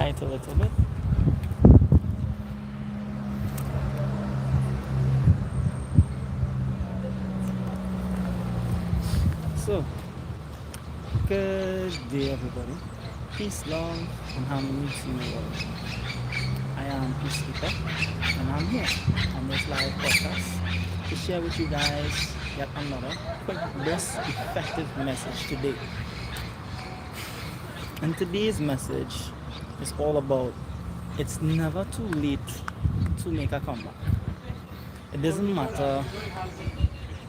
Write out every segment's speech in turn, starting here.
light a little bit. So, good day everybody. Peace, love, and harmony to you all. I am Peacekeeper, and I'm here on this live podcast to share with you guys yet another quick, brisk, effective message today. And today's message is all about it's never too late to make a comeback. It doesn't matter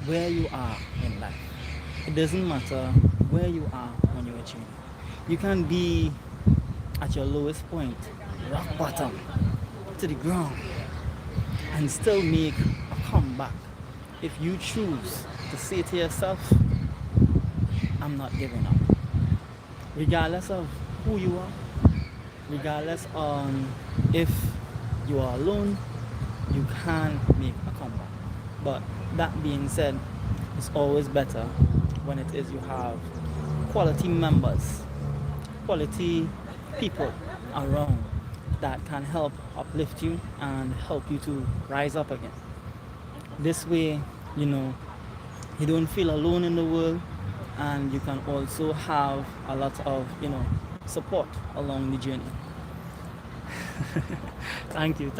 where you are in life. It doesn't matter where you are when you're achieving. You can be at your lowest point, rock bottom, to the ground, and still make a comeback if you choose to say to yourself, I'm not giving up. Regardless of who you are, regardless on if you are alone, you can make a comeback. But that being said, it's always better when it is you have quality members, quality people around that can help uplift you and help you to rise up again. This way, you don't feel alone in the world, and you can also have a lot of, support along the journey. Thank you.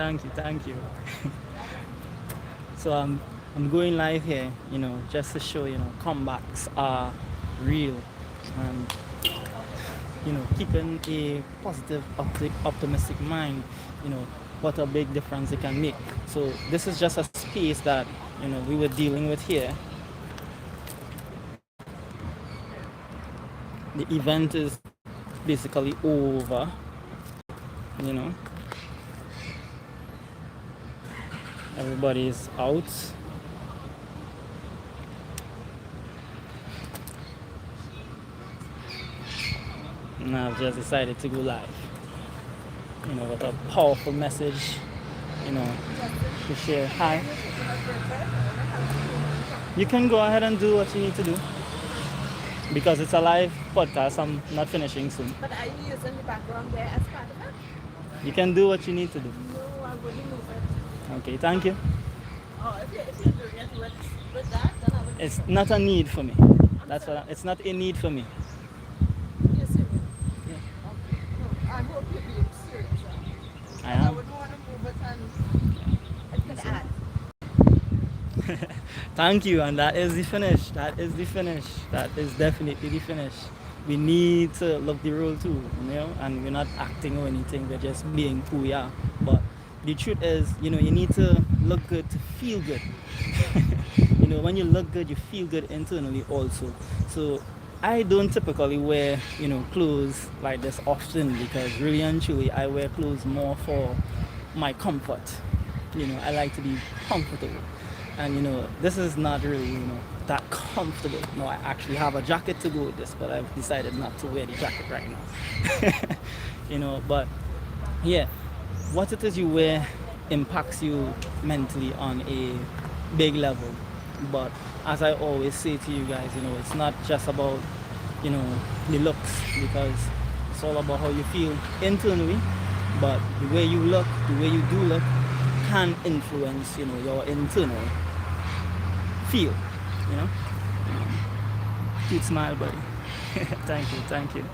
So I'm going live here, just to show, comebacks are real, and keeping a positive, optimistic mind, what a big difference it can make. So this is just a space that we were dealing with here. The event is basically over, everybody is out. And I've just decided to go live, with a powerful message, to share. Hi. You can go ahead and do what you need to do. Because it's a live podcast, I'm not finishing soon. But are you using the background there as part of it? You can do what you need to do. No, I wouldn't move it. Okay, thank you. Oh, if you're doing it with that, then I would. It's not a need for me. It's not a need for me. You're serious? Yeah. Okay. No, I hope you're being serious. I am. I wouldn't want to move it and it could add. Thank you, and that is the finish. That is definitely the finish. We need to love the role too, and we're not acting or anything, we're just being who we are. But the truth is, you need to look good to feel good. When you look good, you feel good internally also. So I don't typically wear, clothes like this often, because really and truly I wear clothes more for my comfort. I like to be comfortable. And this is not really, that comfortable. No, I actually have a jacket to go with this, but I've decided not to wear the jacket right now. But yeah, what it is you wear impacts you mentally on a big level. But as I always say to you guys, it's not just about, the looks, because it's all about how you feel internally. But the way you look, the way you do look, can influence, your internal feel, Cute smile, buddy. Thank you.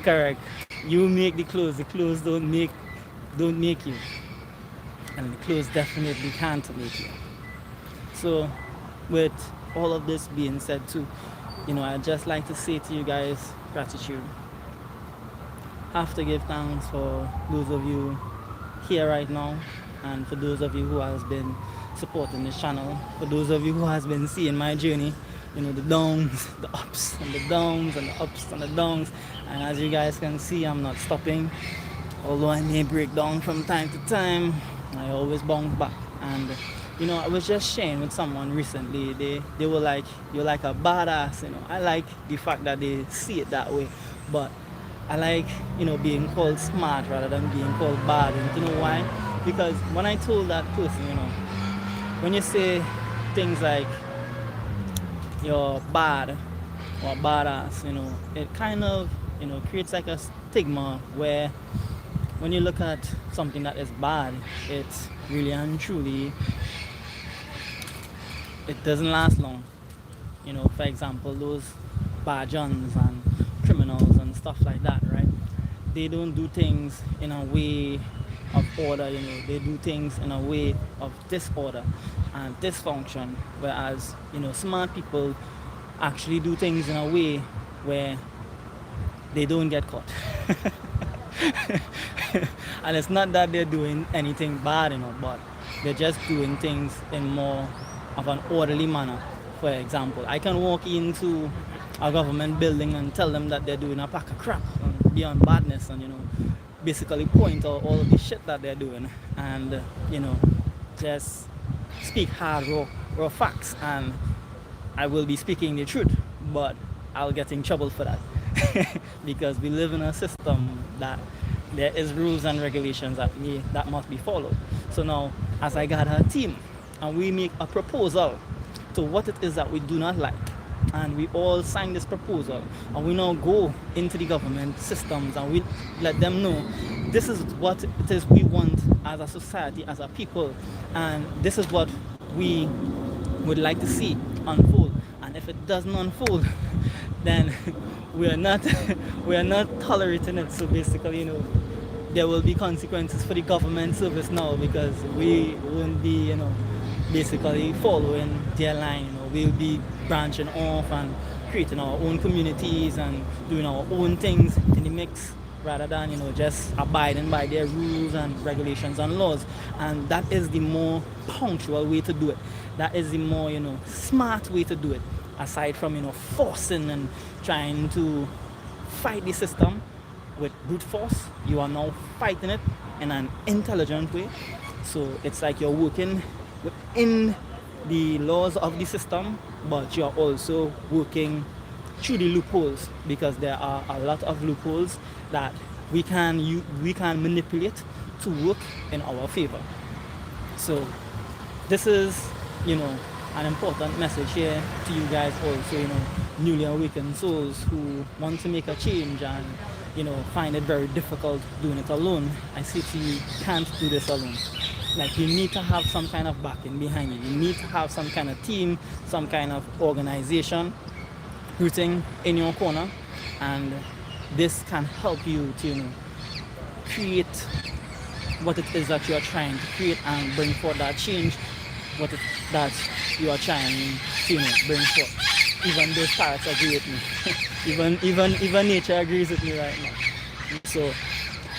Correct. You make the clothes don't make you. And the clothes definitely can't make you. So with all of this being said too, I'd just like to say to you guys, gratitude. I have to give thanks for those of you here right now, and for those of you who has been supporting this channel, for those of you who has been seeing my journey, the downs, the ups and the downs, and the ups and the downs. And as you guys can see, I'm not stopping. Although I may break down from time to time, I always bounce back. And I was just sharing with someone recently, they were like, you're like a badass. I like the fact that they see it that way, but I like, being called smart rather than being called bad. And you know why? Because when I told that person, when you say things like you're bad, or badass, it kind of, creates like a stigma where when you look at something that is bad, it's really and truly, it doesn't last long. For example, those barjons and criminals and stuff like that, right? They don't do things in a way of order, they do things in a way of disorder and dysfunction, whereas, smart people actually do things in a way where they don't get caught. And it's not that they're doing anything bad, but they're just doing things in more of an orderly manner. For example, I can walk into a government building and tell them that they're doing a pack of crap and beyond badness, and basically point out all of the shit that they're doing, and just speak hard raw facts, and I will be speaking the truth, but I'll get in trouble for that. Because we live in a system that there is rules and regulations that must be followed. So now, as I gather a team and we make a proposal to what it is that we do not like, and we all sign this proposal, and we now go into the government systems and we let them know this is what it is we want as a society, as a people, and this is what we would like to see unfold. And if it doesn't unfold, then we are not we are not tolerating it. So basically, there will be consequences for the government service now, because we won't be, basically following their line. We'll be branching off and creating our own communities and doing our own things in the mix, rather than, just abiding by their rules and regulations and laws. And that is the more punctual way to do it. That is the more, smart way to do it. Aside from, forcing and trying to fight the system with brute force, you are now fighting it in an intelligent way. So it's like you're working within the laws of the system, but you're also working through the loopholes, because there are a lot of loopholes that we can manipulate to work in our favor. So this is, an important message here to you guys also, newly awakened souls who want to make a change and, find it very difficult doing it alone. I say to you, can't do this alone. Like, you need to have some kind of backing behind you. You need to have some kind of team, some kind of organization rooting in your corner, and this can help you to, create what it is that you are trying to create and bring forth that change, what it that you are trying to, bring forth. Even those parrots agree with me. even nature agrees with me right now. So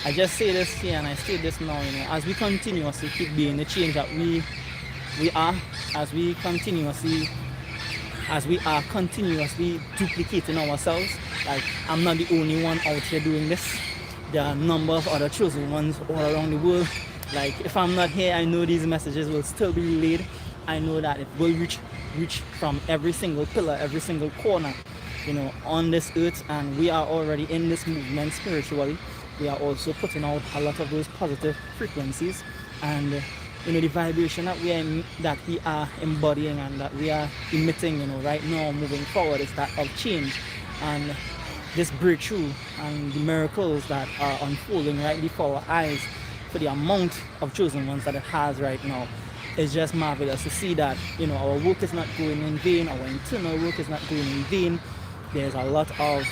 I just say this here and I say this now, as we continuously keep being the change that we are, as we are continuously duplicating ourselves. Like, I'm not the only one out here doing this. There are a number of other chosen ones all around the world. Like, if I'm not here, I know these messages will still be relayed. I know that it will reach from every single pillar, every single corner, on this earth. And we are already in this movement spiritually. We are also putting out a lot of those positive frequencies, and the vibration that we are embodying and that we are emitting, right now, moving forward, is that of change. And this breakthrough and the miracles that are unfolding right before our eyes, for the amount of chosen ones that it has right now, is just marvelous to see that, our work is not going in vain, our internal work is not going in vain. There's a lot of,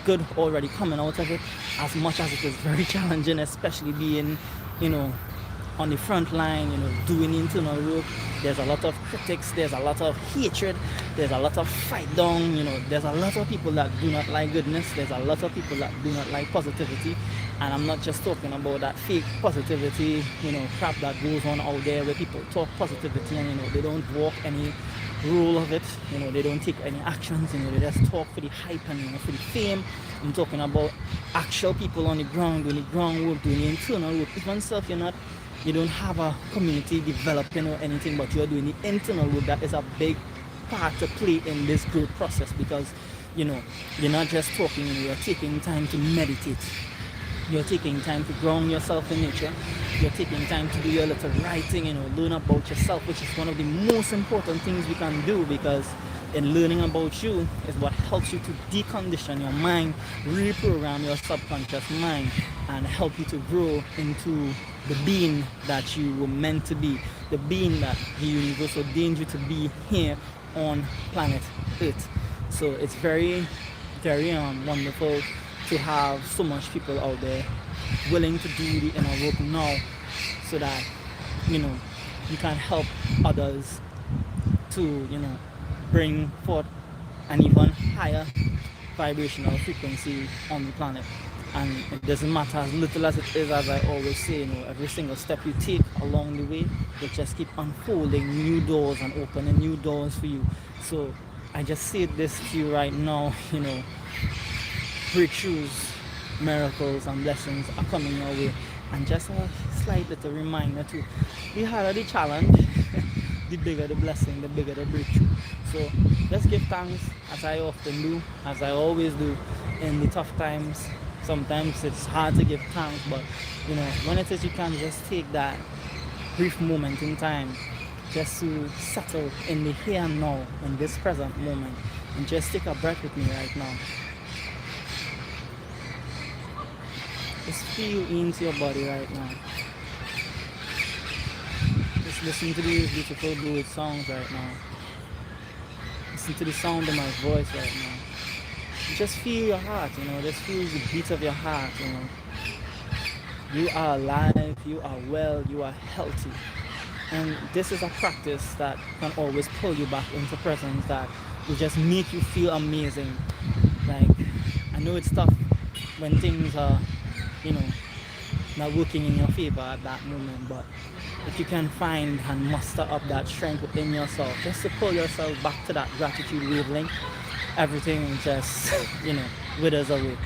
good already coming out of it, as much as it is very challenging, especially being, on the front line, doing internal work. There's a lot of critics, there's a lot of hatred, there's a lot of fight down, there's a lot of people that do not like goodness, there's a lot of people that do not like positivity. And I'm not just talking about that fake positivity, crap that goes on out there where people talk positivity and, they don't walk any rule of it, they don't take any actions, they just talk for the hype and, for the fame. I'm talking about actual people on the ground, doing the groundwork, doing the internal work. Even self, you don't have a community developing or anything, but you're doing the internal work. That is a big part to play in this growth process, because, you're not just talking, you're taking time to meditate. You're taking time to ground yourself in nature. You're taking time to do your little writing, learn about yourself, which is one of the most important things we can do, because And learning about you is what helps you to decondition your mind, reprogram your subconscious mind, and help you to grow into the being that you were meant to be, the being that the universe ordained you to be here on planet Earth. So it's very, very wonderful to have so much people out there willing to do the inner work now, so that you know you can help others to bring forth an even higher vibrational frequency on the planet. And it doesn't matter as little as it is, as I always say, every single step you take along the way will just keep unfolding new doors and opening new doors for you. So I just say this to you right now, breakthroughs, miracles, and blessings are coming your way. And just a slight little reminder to the harder the challenge, the bigger the blessing, the bigger the breakthrough. So let's give thanks, as I often do, as I always do in the tough times. Sometimes it's hard to give thanks, but when it is, you can just take that brief moment in time just to settle in the here and now, in this present moment, and just take a breath with me right now. Just feel into your body right now. Just listen to these beautiful bird songs right now. Listen to the sound of my voice right now. Just feel your heart, just feel the beat of your heart, You are alive, you are well, you are healthy. And this is a practice that can always pull you back into presence, that will just make you feel amazing. Like, I know it's tough when things are, not working in your favor at that moment, but if you can find and muster up that strength within yourself, just to pull yourself back to that gratitude wavelength, everything just, withers away.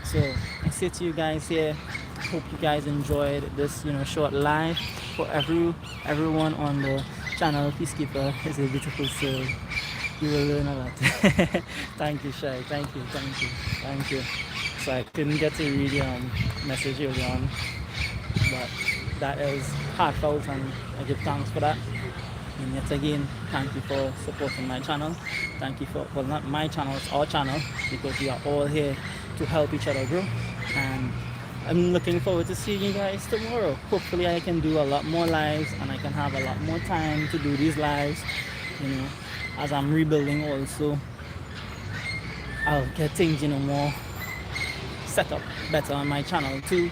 So I say to you guys here, hope you guys enjoyed this, short live. For everyone on the channel, Peacekeeper is a beautiful soul. You will learn a lot. Thank you, Shai. Thank you. So I couldn't get to read your message early on, but that is heartfelt, and I give thanks for that. And yet again, thank you for supporting my channel. Thank you for, well, not my channel, it's our channel, because we are all here to help each other grow. And I'm looking forward to seeing you guys tomorrow. Hopefully I can do a lot more lives, and I can have a lot more time to do these lives, as I'm rebuilding also. I'll get things, more set up better on my channel too.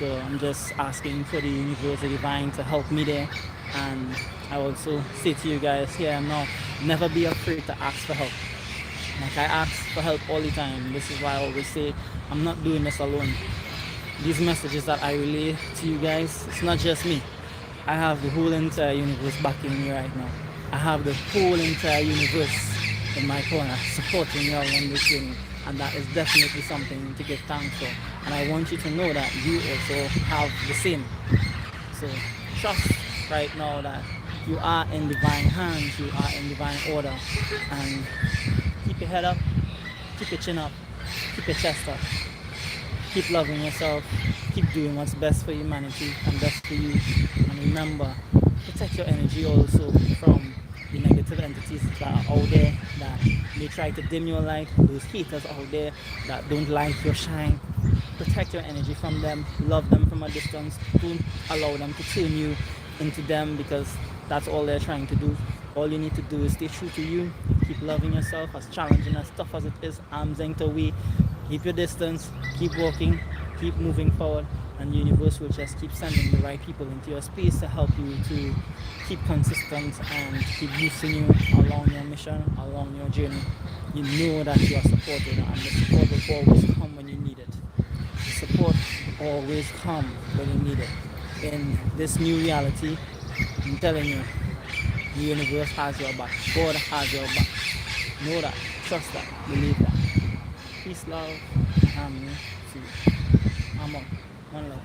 So I'm just asking for the universe, the divine, to help me there. And I also say to you guys here and now, never be afraid to ask for help. Like, I ask for help all the time. This is why I always say I'm not doing this alone. These messages that I relay to you guys, it's not just me. I have the whole entire universe backing me right now. I have the whole entire universe in my corner supporting you on this journey. And that is definitely something to give thanks for. And I want you to know that you also have the same. So trust right now that you are in divine hands, you are in divine order. And keep your head up, keep your chin up, keep your chest up. Keep loving yourself, keep doing what's best for humanity and best for you. And remember, protect your energy also from the negative entities that are out there that may try to dim your light, those haters out there that don't like your shine. Protect your energy from them, love them from a distance, don't allow them to turn you into them, because that's all they're trying to do. All you need to do is stay true to you, keep loving yourself, as challenging, as tough as it is, arms length away. Keep your distance, keep walking, keep moving forward, and the universe will just keep sending the right people into your space to help you to keep consistent and keep boosting you along your mission, along your journey. You know that you are supported, and the support will always come when you need it. The support will always come when you need it. In this new reality, I'm telling you, the universe has your back. God has your back. Know that, trust that, believe that. Peace, love, and harmony to you. I'm on. One love.